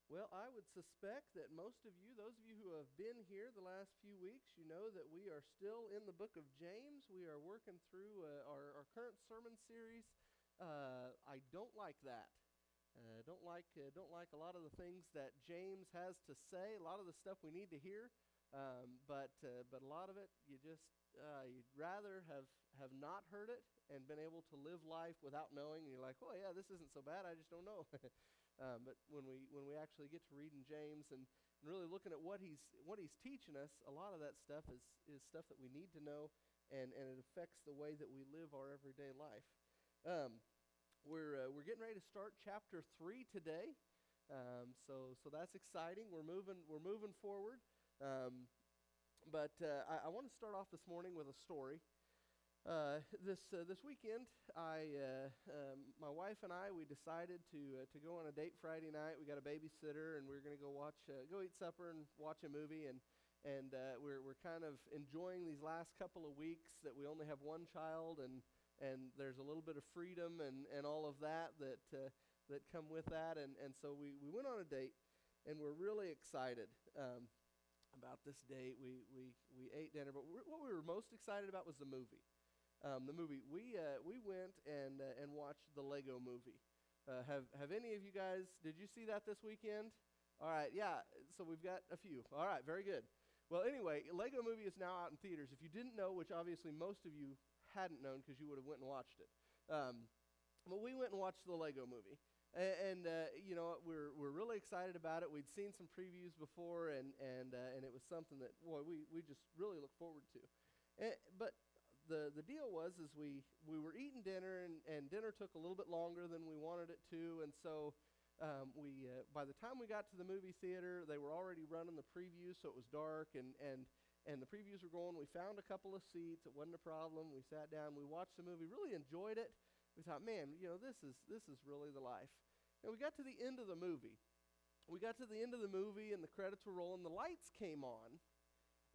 Well, I would suspect that most of you, those of you who have been here the last few weeks, you know that we are still in the book of James. We are working through our current sermon series. I don't like that. Don't like a lot of the things that James has to say. A lot of the stuff we need to hear, but a lot of it you'd rather have not heard it and been able to live life without knowing. And you're like, well, yeah, this isn't so bad. I just don't know. But when we actually get to reading James and really looking at what he's teaching us, a lot of that stuff is stuff that we need to know, and it affects the way that we live our everyday life. We're getting ready to start chapter 3 today, so that's exciting. We're moving forward. But I want to start off this morning with a story. This weekend, my wife and I, we decided to go on a date Friday night. We got a babysitter, and we're going to go eat supper and watch a movie. And we're kind of enjoying these last couple of weeks that we only have one child, and there's a little bit of freedom and all of that come with that. And so we went on a date, and we're really excited about this date. We ate dinner, but what we were most excited about was the movie. We went and watched the Lego Movie. Have any of you guys? Did you see that this weekend? All right, yeah. So we've got a few. All right, very good. Well, anyway, Lego Movie is now out in theaters. If you didn't know, which obviously most of you hadn't known because you would have went and watched it, but we went and watched the Lego Movie, and we're really excited about it. We'd seen some previews before, and it was something that we just really look forward to, but. The deal was we were eating dinner, and dinner took a little bit longer than we wanted it to, and so by the time we got to the movie theater, they were already running the previews, so it was dark, and the previews were going. We found a couple of seats. It wasn't a problem. We sat down. We watched the movie. Really enjoyed it. We thought, man, this is really the life. And we got to the end of the movie. And the credits were rolling. The lights came on.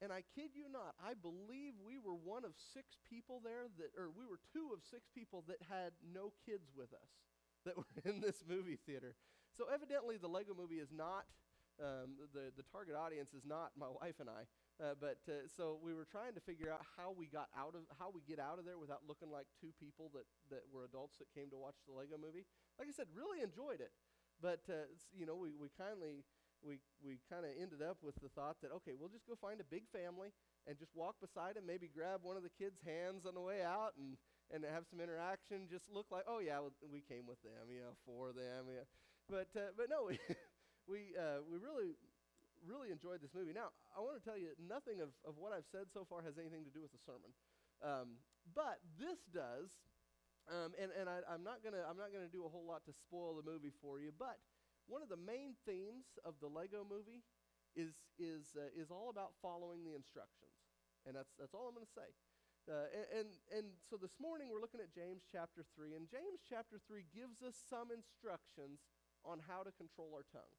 And I kid you not, I believe we were one of 6 people there we were 2 of 6 people that had no kids with us that were in this movie theater. So evidently the Lego Movie is not, the target audience is not my wife and I. So we were trying to figure out how we get out of there without looking like 2 people that were adults that came to watch the Lego Movie. Like I said, really enjoyed it. But, we kind of ended up with the thought that, okay, we'll just go find a big family and just walk beside them, maybe grab one of the kids' hands on the way out and have some interaction, just look like, oh, yeah, we came with them, for them. Yeah. But no, we really, really enjoyed this movie. Now, I want to tell you, nothing of what I've said so far has anything to do with the sermon. But this does, and I'm not gonna do a whole lot to spoil the movie for you, but one of the main themes of the Lego Movie is all about following the instructions, and that's all I'm going to say. And so this morning we're looking at James chapter 3, and James chapter 3 gives us some instructions on how to control our tongue.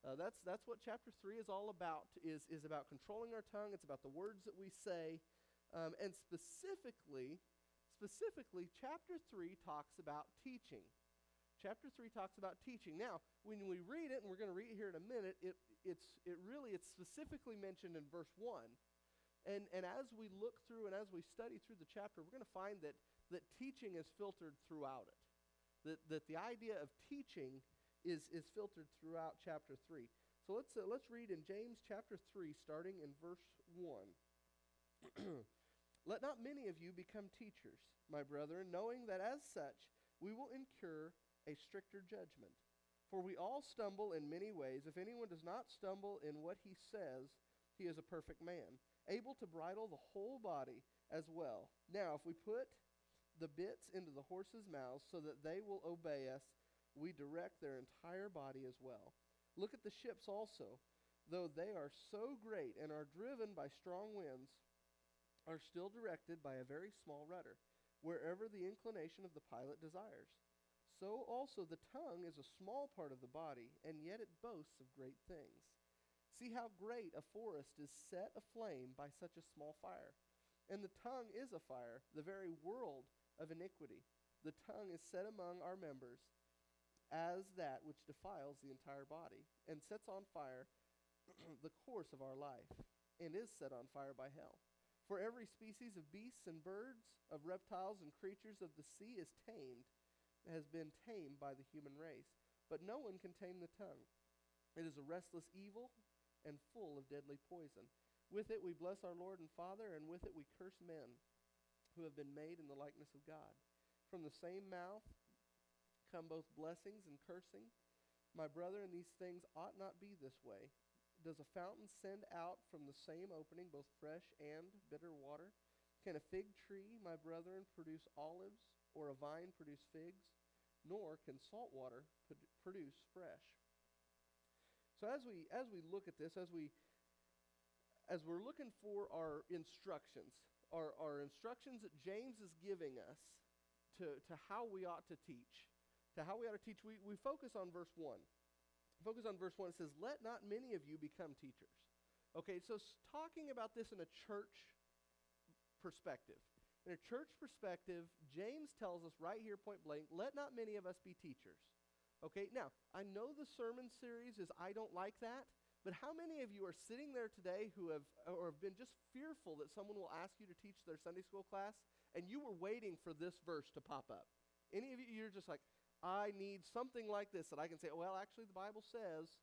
That's what chapter 3 is all about. Is about controlling our tongue. It's about the words that we say, and specifically, chapter 3 talks about teaching. Chapter 3 talks about teaching. Now, when we read it, and we're going to read it here in a minute, it's specifically mentioned in verse 1. And as we look through and as we study through the chapter, we're going to find that teaching is filtered throughout it. That the idea of teaching is filtered throughout chapter 3. So let's read in James chapter 3, starting in verse 1. Let not many of you become teachers, my brethren, knowing that as such we will incur a stricter judgment. For we all stumble in many ways. If anyone does not stumble in what he says, he is a perfect man, able to bridle the whole body as well. Now, if we put the bits into the horses' mouths so that they will obey us, we direct their entire body as well. Look at the ships also, though they are so great and are driven by strong winds, are still directed by a very small rudder, wherever the inclination of the pilot desires. So also the tongue is a small part of the body, and yet it boasts of great things. See how great a forest is set aflame by such a small fire. And the tongue is a fire, the very world of iniquity. The tongue is set among our members as that which defiles the entire body and sets on fire the course of our life, and is set on fire by hell. For every species of beasts and birds, of reptiles and creatures of the sea has been tamed by the human race. But no one can tame the tongue. It is a restless evil and full of deadly poison. With it we bless our Lord and Father, and with it we curse men who have been made in the likeness of God. From the same mouth come both blessings and cursing. My brother, in these things ought not be this way. Does a fountain send out from the same opening both fresh and bitter water? Can a fig tree, my brethren, produce olives, or a vine produce figs? Nor can salt water produce fresh. So as we look at this, as we're looking for our instructions, our instructions that James is giving us to how we ought to teach, we focus on verse 1. Focus on verse 1. It says, let not many of you become teachers. Okay, so talking about this in a church perspective. In a church perspective, James tells us right here, point blank, let not many of us be teachers. Okay, now, I know the sermon series is I don't like that, but how many of you are sitting there today who have been just fearful that someone will ask you to teach their Sunday school class, and you were waiting for this verse to pop up? Any of you, you're just like, I need something like this that I can say, well, actually, the Bible says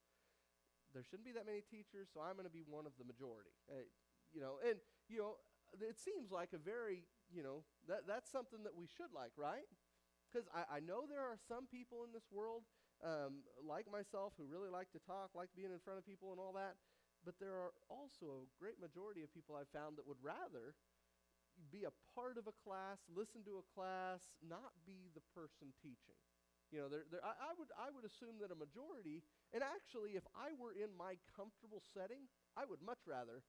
there shouldn't be that many teachers, so I'm going to be one of the majority. It seems like a very, that's something that we should like, right? Because I know there are some people in this world, like myself, who really like to talk, like being in front of people and all that, but there are also a great majority of people I've found that would rather be a part of a class, listen to a class, not be the person teaching. I would assume that a majority, and actually if I were in my comfortable setting, I would much rather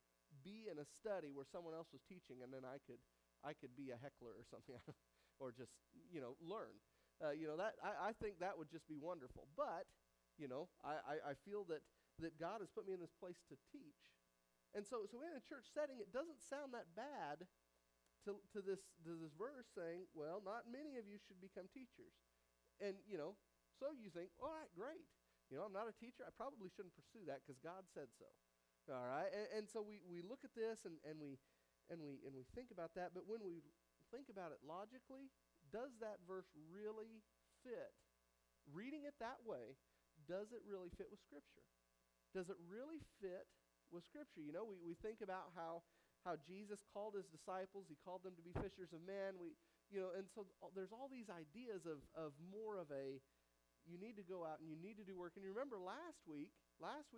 be in a study where someone else was teaching, and then I could be a heckler or something, or just, learn. I think that would just be wonderful. But, I feel that God has put me in this place to teach. And so in a church setting, it doesn't sound that bad to this verse saying, well, not many of you should become teachers. And, so you think, all right, great. I'm not a teacher. I probably shouldn't pursue that because God said so. All right? And so we look at this and we think about that. But when we think about it logically, does that verse really fit? Reading it that way, does it really fit with Scripture? Does it really fit with Scripture? We think about how Jesus called his disciples. He called them to be fishers of men. And so there's all these ideas of more of a, you need to go out and you need to do work. And you remember last week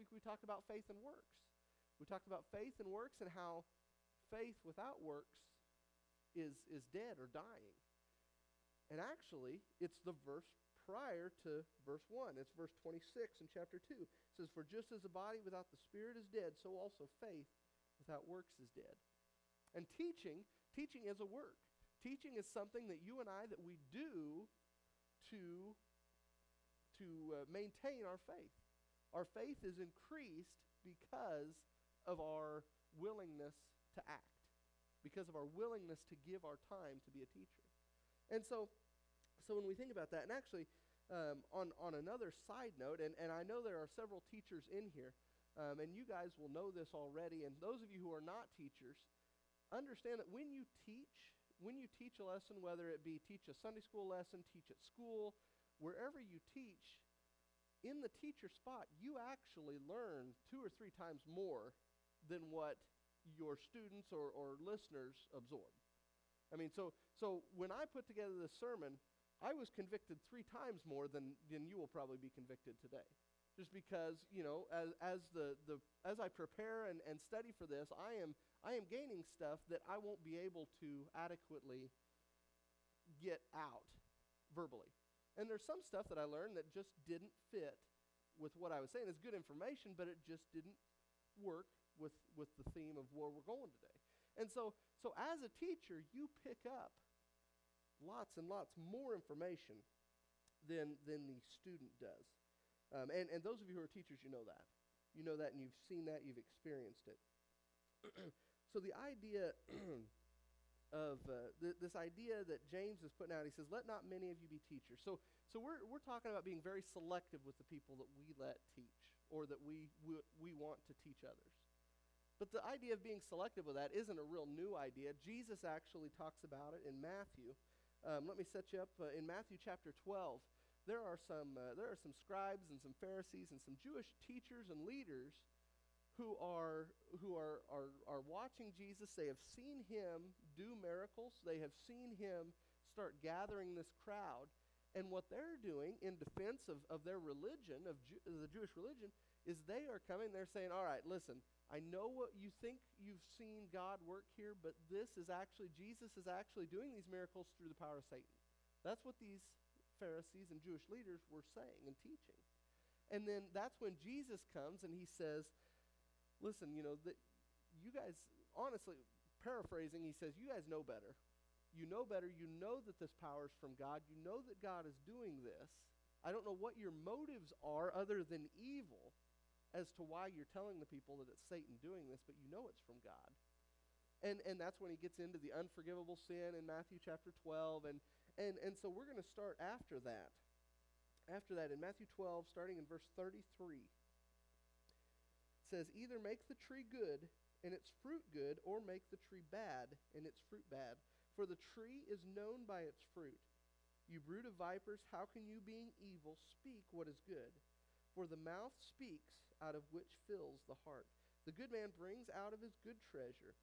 we talked about faith and works. We talked about faith and works and how faith without works is dead or dying. And actually, it's the verse prior to verse 1. It's verse 26 in chapter 2. It says, for just as the body without the spirit is dead, so also faith without works is dead. And teaching is a work. Teaching is something that you and I, that we do to maintain our faith. Our faith is increased because of our willingness to act, because of our willingness to give our time to be a teacher. And so when we think about that, and actually on another side note, and I know there are several teachers in here, and you guys will know this already, and those of you who are not teachers, understand that when you teach a lesson, whether it be teach a Sunday school lesson, teach at school, wherever you teach, in the teacher spot, you actually learn 2 or 3 times more than what your students or listeners absorb. I mean, so when I put together this sermon, I was convicted 3 times more than you will probably be convicted today. Just because, as I prepare and study for this, I am gaining stuff that I won't be able to adequately get out verbally. And there's some stuff that I learned that just didn't fit with what I was saying. It's good information, but it just didn't work with the theme of where we're going today. And so as a teacher, you pick up lots and lots more information than the student does. And those of you who are teachers, you know that. You know that, and you've seen that, you've experienced it. So the idea this idea that James is putting out. He says, "Let not many of you be teachers." So we're talking about being very selective with the people that we let teach, or that we want to teach others. But the idea of being selective with that isn't a real new idea. Jesus actually talks about it in Matthew. Let me set you up in Matthew chapter 12. There are some scribes and some Pharisees and some Jewish teachers and leaders who are watching Jesus. They have seen him do miracles. They have seen him start gathering this crowd. And what they're doing in defense of their religion, the Jewish religion, is they are coming, they're saying, all right, listen, I know what you think you've seen God work here, but Jesus is actually doing these miracles through the power of Satan. That's what these Pharisees and Jewish leaders were saying and teaching. And then that's when Jesus comes and he says, listen, you guys, honestly, paraphrasing, he says, you guys know better. You know better. You know that this power is from God. You know that God is doing this. I don't know what your motives are other than evil as to why you're telling the people that it's Satan doing this, but you know it's from God. And that's when he gets into the unforgivable sin in Matthew chapter 12. And so we're going to start after that. After that, in Matthew 12, starting in verse 33, it says, either make the tree good and its fruit good, or make the tree bad and its fruit bad. For the tree is known by its fruit. You brood of vipers, how can you, being evil, speak what is good? For the mouth speaks out of which fills the heart. The good man brings out of his good treasure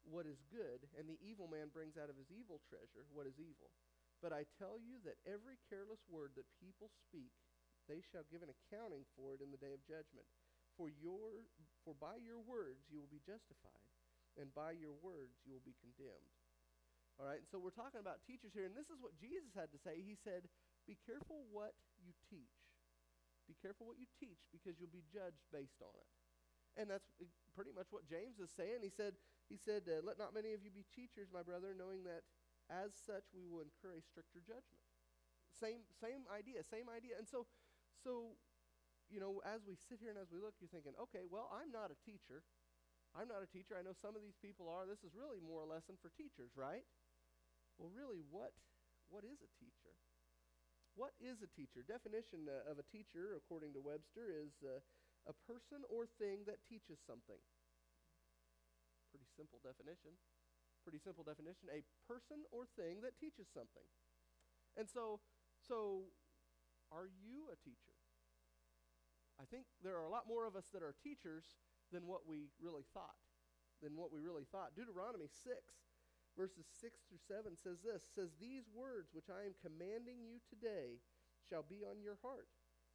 what is good, and the evil man brings out of his evil treasure what is evil. But I tell you that every careless word that people speak, they shall give an accounting for it in the day of judgment. For by your words you will be justified, and by your words you will be condemned. All right, and so we're talking about teachers here, and this is what Jesus had to say. He said, be careful what you teach. Be careful what you teach, because you'll be judged based on it. And that's pretty much what James is saying. He said, let not many of you be teachers, my brother, knowing that as such we will incur a stricter judgment. Same idea. And so as we sit here and as we look, you're thinking, okay, well, I'm not a teacher. I know some of these people are. This is really more a lesson for teachers, right? Well, really, what is a teacher? What is a teacher? Definition of a teacher, according to Webster, is a person or thing that teaches something. Pretty simple definition. A person or thing that teaches something. And so are you a teacher? I think there are a lot more of us that are teachers than what we really thought. Deuteronomy 6, verses 6 through 7 says this, these words which I am commanding you today shall be on your heart.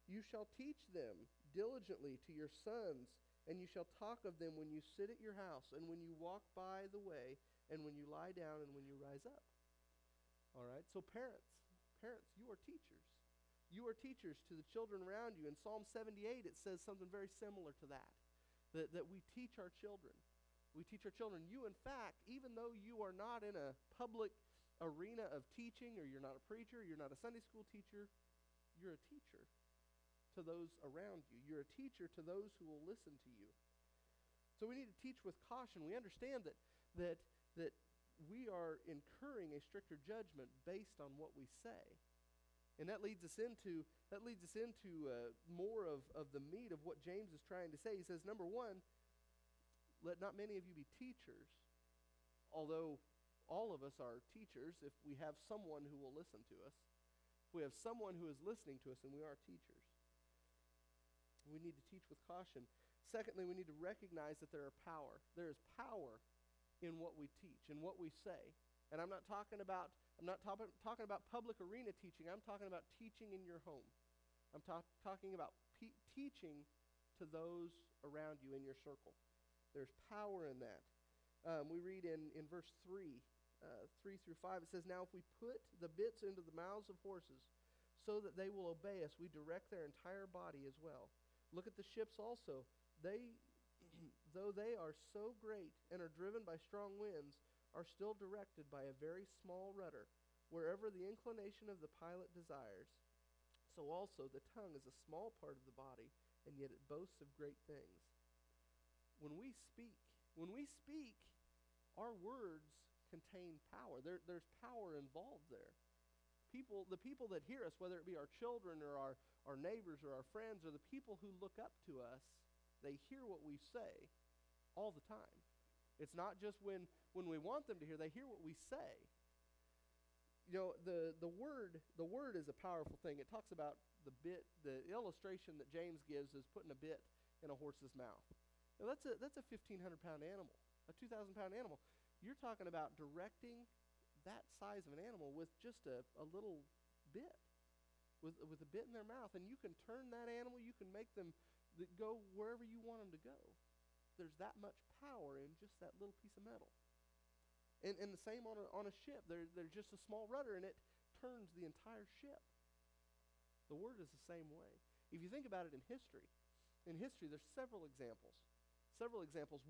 You shall teach them diligently to your sons, and you shall talk of them when you sit at your house, and when you walk by the way, and when you lie down, and when you rise up. All right, so parents, you are teachers. You are teachers to the children around you. In Psalm 78, it says something very similar to that we teach our children. We teach our children. You, in fact, even though you are not in a public arena of teaching, or you're not a preacher, you're not a Sunday school teacher, you're a teacher to those around you. You're a teacher to those who will listen to you. So we need to teach with caution. We understand that we are incurring a stricter judgment based on what we say. And that leads us into more of the meat of what James is trying to say. He says, number one, let not many of you be teachers, although all of us are teachers if we have someone who will listen to us. If we have someone who is listening to us, then we are teachers. We need to teach with caution. Secondly, we need to recognize that there is power in what we teach and what we say. And I'm not talking about public arena teaching. I'm talking about teaching in your home. I'm talking about teaching to those around you in your circle. There's power in that. We read in verse 3 through 5, it says, now if we put the bits into the mouths of horses so that they will obey us, we direct their entire body as well. Look at the ships also. Though they are so great and are driven by strong winds, are still directed by a very small rudder, wherever the inclination of the pilot desires. So also the tongue is a small part of the body, and yet it boasts of great things. When we speak, our words contain power. There's power involved there. The people that hear us, whether it be our children or our neighbors or our friends or the people who look up to us, they hear what we say all the time. It's not just when we want them to hear, they hear what we say. The word is a powerful thing. It talks about the illustration that James gives is putting a bit in a horse's mouth. Now that's a 1,500-pound animal, a 2,000-pound animal. You're talking about directing that size of an animal with just a little bit, with a bit in their mouth, and you can turn that animal, you can make them go wherever you want them to go. There's that much power in just that little piece of metal. And the same on a ship. There's just a small rudder, and it turns the entire ship. The word is the same way. If you think about it in history there's several examples.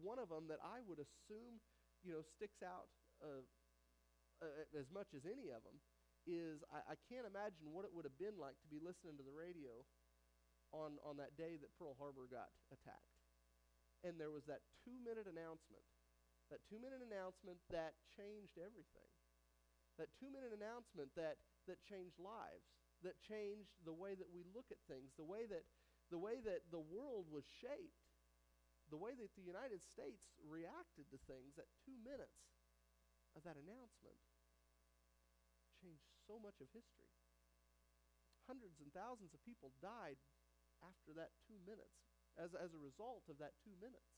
One of them that I would assume sticks out as much as any of them is I can't imagine what it would have been like to be listening to the radio on that day that Pearl Harbor got attacked. And there was that 2-minute announcement. That 2-minute announcement that changed everything. That 2-minute announcement that changed lives, that changed the way that we look at things, the way that the world was shaped, the way that the United States reacted to things. That 2 minutes of that announcement changed so much of history. Hundreds and thousands of people died after that 2 minutes as a result of that 2 minutes.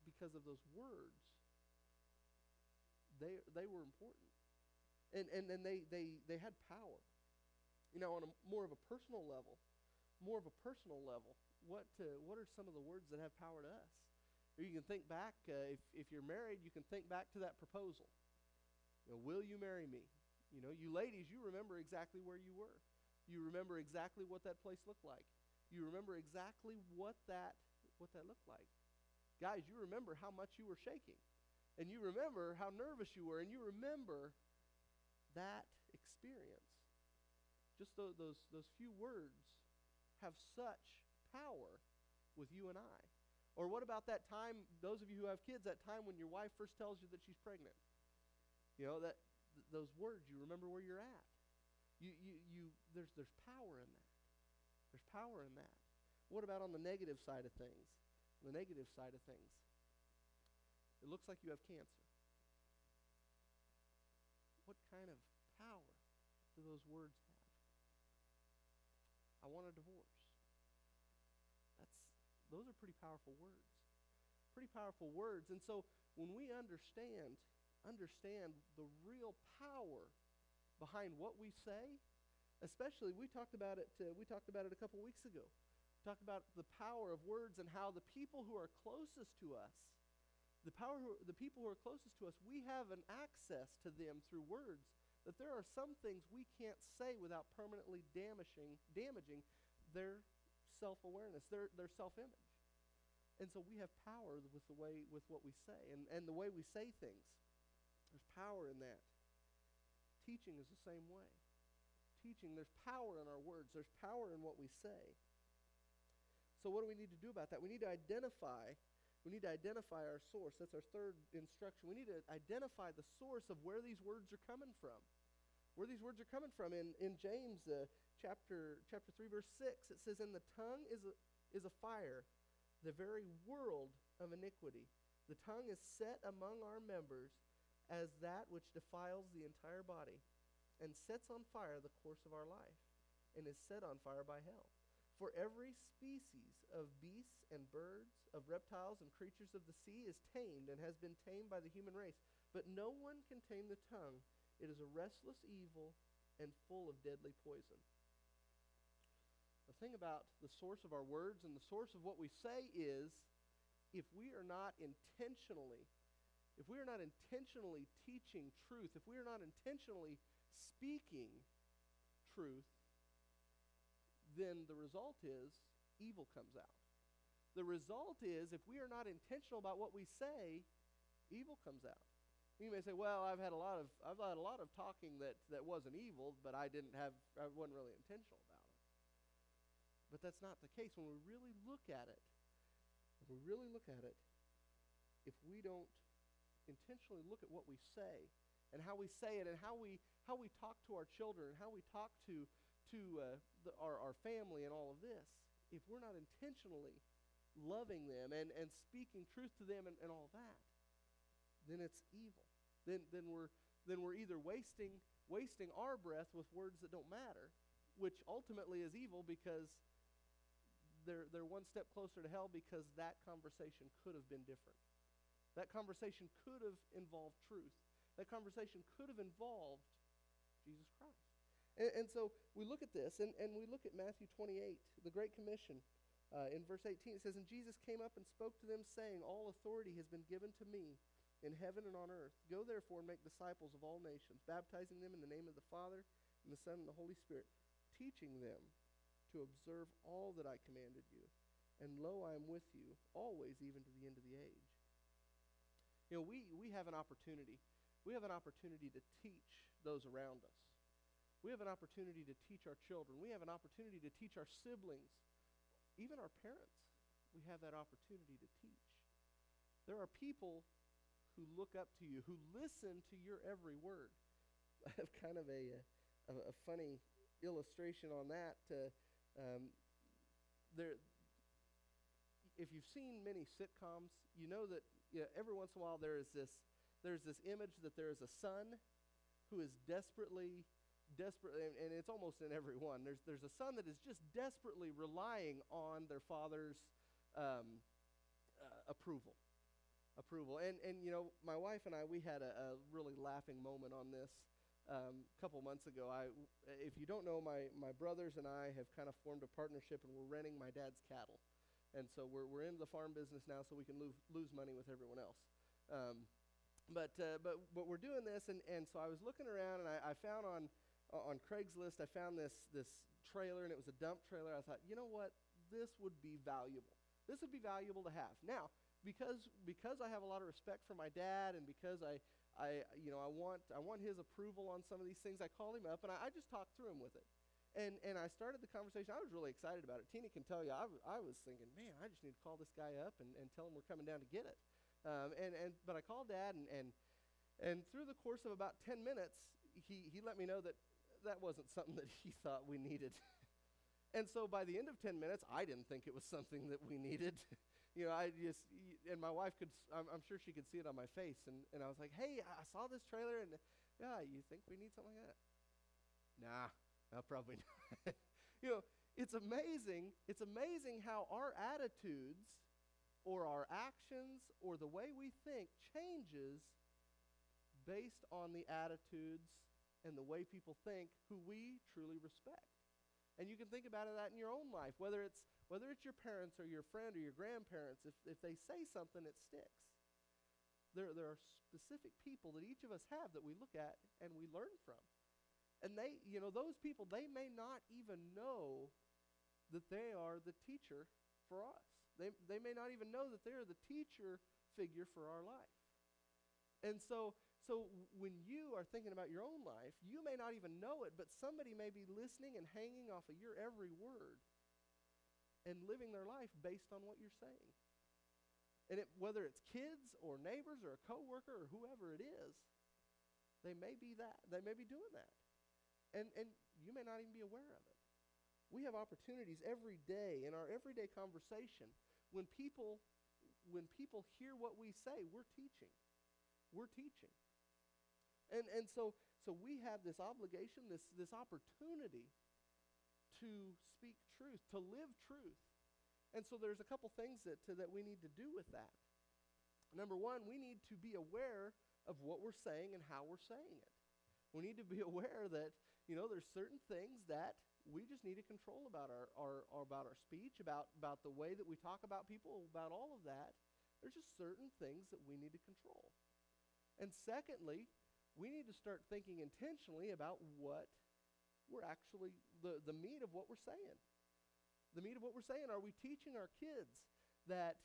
Because of those words, they were important, and they had power. On a more of a personal level, what are some of the words that have power to us? Or you can think back, if you're married, you can think back to that proposal. Will you marry me? You ladies, you remember exactly where you were. You remember exactly what that place looked like. You remember exactly what that looked like. Guys, you remember how much you were shaking. And you remember how nervous you were. And you remember that experience. Just those few words have such power with you and I. Or what about that time, those of you who have kids, that time when your wife first tells you that she's pregnant? Those words, you remember where you're at. There's power in that. There's power in that. What about on the negative side of things? The negative side of things. It looks like you have cancer. What kind of power do those words have? I want a divorce. Those are pretty powerful words. Pretty powerful words. And so when we understand the real power behind what we say, especially we talked about it a couple weeks ago. Talk about the power of words and how the people who are closest to us, the people who are closest to us, we have an access to them through words, that there are some things we can't say without permanently damaging their self-awareness, their self-image. And so we have power with what we say and the way we say things. There's power in that. Teaching is the same way. There's power in our words. There's power in what we say. So what do we need to do about that? We need to identify our source. That's our third instruction. We need to identify the source of where these words are coming from. Where these words are coming from. In James chapter 3, verse 6, it says, "And the tongue is a fire, the very world of iniquity. The tongue is set among our members as that which defiles the entire body, and sets on fire the course of our life, and is set on fire by hell. For every species of beasts and birds, of reptiles and creatures of the sea is tamed and has been tamed by the human race. But no one can tame the tongue. It is a restless evil and full of deadly poison." The thing about the source of our words and the source of what we say is, if we are not intentionally teaching truth, if we are not intentionally speaking truth, then the result is evil comes out. The result is, if we are not intentional about what we say, evil comes out. You may say, "Well, I've had a lot of talking that wasn't evil, but I wasn't really intentional about it." But that's not the case. When we really look at it, if we don't intentionally look at what we say and how we say it and how we talk to our children and how we talk to our family and all of this, if we're not intentionally loving them and speaking truth to them and all that, then it's evil. Then we're either wasting our breath with words that don't matter, which ultimately is evil because they're one step closer to hell, because that conversation could have been different. That conversation could have involved truth. That conversation could have involved Jesus Christ. And so we look at this, and we look at Matthew 28, the Great Commission. In verse 18 it says, "And Jesus came up and spoke to them, saying, All authority has been given to me in heaven and on earth. Go therefore and make disciples of all nations, baptizing them in the name of the Father, and the Son, and the Holy Spirit, teaching them to observe all that I commanded you. And lo, I am with you always, even to the end of the age." You know, we have an opportunity. We have an opportunity to teach those around us. We have an opportunity to teach our children. We have an opportunity to teach our siblings, even our parents. We have that opportunity to teach. There are people who look up to you, who listen to your every word. I have kind of a funny illustration on that. If you've seen many sitcoms, you know that every once in a while there's this image that there is a son who is desperately, and it's almost in every one. There's a son that is just desperately relying on their father's approval. And my wife and I, we had a really laughing moment on this a couple months ago. If you don't know, my brothers and I have kind of formed a partnership, and we're renting my dad's cattle. And so we're into the farm business now, so we can lose money with everyone else. But we're doing this, and so I was looking around, and I found on Craigslist, I found this trailer, and it was a dump trailer. I thought, you know what, this would be valuable. This would be valuable to have. Now, because I have a lot of respect for my dad, and because I want his approval on some of these things, I called him up, and I just talked through him with it. And I started the conversation. I was really excited about it. Tina can tell you, I was thinking, man, I just need to call this guy up and tell him we're coming down to get it. But I called Dad, and through the course of about 10 minutes, he let me know that wasn't something that he thought we needed. And so by the end of 10 minutes, I didn't think it was something that we needed. And my wife I'm sure she could see it on my face. And I was like, hey, I saw this trailer, and yeah, you think we need something like that? Nah. Probably not. It's amazing. It's amazing how our attitudes or our actions or the way we think changes based on the attitudes and the way people think who we truly respect. And you can think about that in your own life, whether it's your parents or your friend or your grandparents. If they say something, it sticks. There are specific people that each of us have that we look at and we learn from. And those people, they may not even know that they are the teacher for us. They may not even know that they're the teacher figure for our life. And so when you are thinking about your own life, you may not even know it, but somebody may be listening and hanging off of your every word and living their life based on what you're saying. And whether it's kids or neighbors or a coworker or whoever it is, they may be that. They may be doing that. And you may not even be aware of it. We have opportunities every day in our everyday conversation. When people hear what we say, we're teaching. We're teaching. And so we have this obligation, this opportunity to speak truth, to live truth. And so there's a couple things that we need to do with that. Number one, we need to be aware of what we're saying and how we're saying it. We need to be aware that, there's certain things that we just need to control about our speech, about the way that we talk about people, about all of that. There's just certain things that we need to control. And secondly, we need to start thinking intentionally about what we're actually, the meat of what we're saying. The meat of what we're saying. Are we teaching our kids that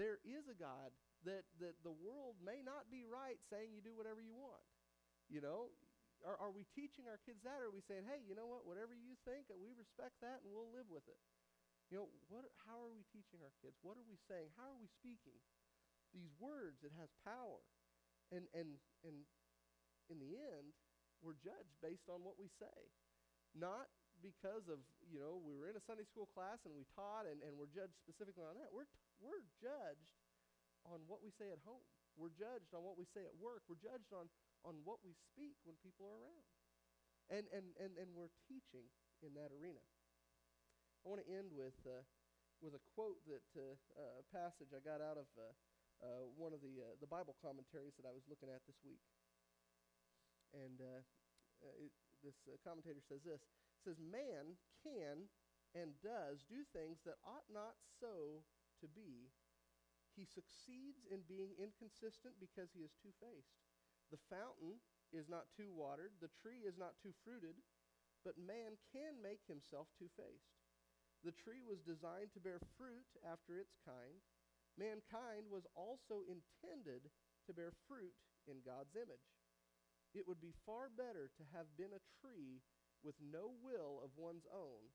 there is a God, that the world may not be right saying you do whatever you want? Are we teaching our kids that? Or are we saying, hey, you know what, whatever you think, we respect that and we'll live with it? How are we teaching our kids? What are we saying? How are we speaking? These words, it has power. And in the end, we're judged based on what we say. Not because of, we were in a Sunday school class and we taught and we're judged specifically on that. We're judged on what we say at home. We're judged on what we say at work. We're judged on what we speak when people are around. And we're teaching in that arena. I want to end with a quote that a passage I got out of one of the Bible commentaries that I was looking at this week. And this commentator says this. It says, man can and does do things that ought not so to be. He succeeds in being inconsistent because he is two-faced. The fountain is not too watered, the tree is not too fruited, but man can make himself two-faced. The tree was designed to bear fruit after its kind. Mankind was also intended to bear fruit in God's image. It would be far better to have been a tree with no will of one's own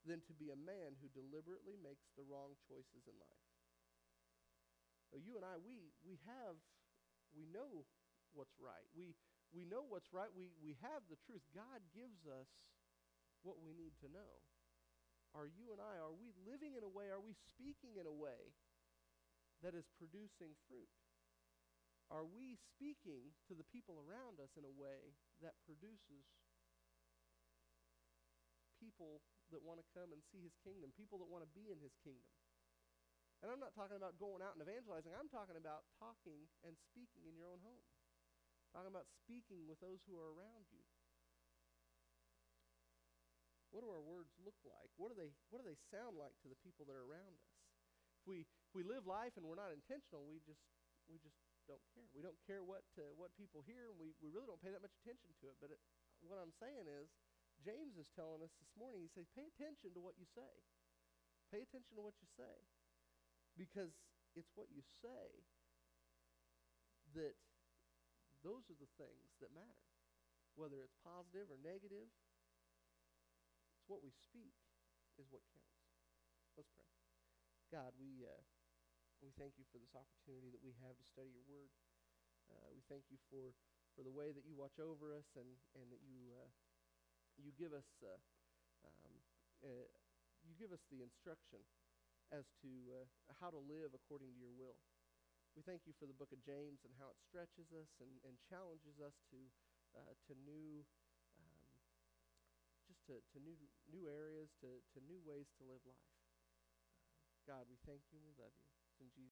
than to be a man who deliberately makes the wrong choices in life. So you and I, we know what's right. We know what's right. We have the truth. God gives us what we need to know. Are you and I, are we living in a way, are we speaking in a way that is producing fruit? Are we speaking to the people around us in a way that produces people that want to come and see his kingdom, people that want to be in his kingdom? And I'm not talking about going out and evangelizing. I'm talking about talking and speaking in your own home. Talking about speaking with those who are around you. What do our words look like? What do they sound like to the people that are around us? If we live life and we're not intentional, we just don't care. We don't care what people hear, and we really don't pay that much attention to it. But what I'm saying is, James is telling us this morning, he says, pay attention to what you say. Pay attention to what you say. Because it's what you say that those are the things that matter. Whether it's positive or negative, it's what we speak is what counts. Let's pray. God, we thank you for this opportunity that we have to study your word. We thank you for the way that you watch over us and that you give us the instruction as to how to live according to your will. We thank you for the book of James and how it stretches us and challenges us to new new areas, to new ways to live life. God, we thank you and we love you. It's in Jesus'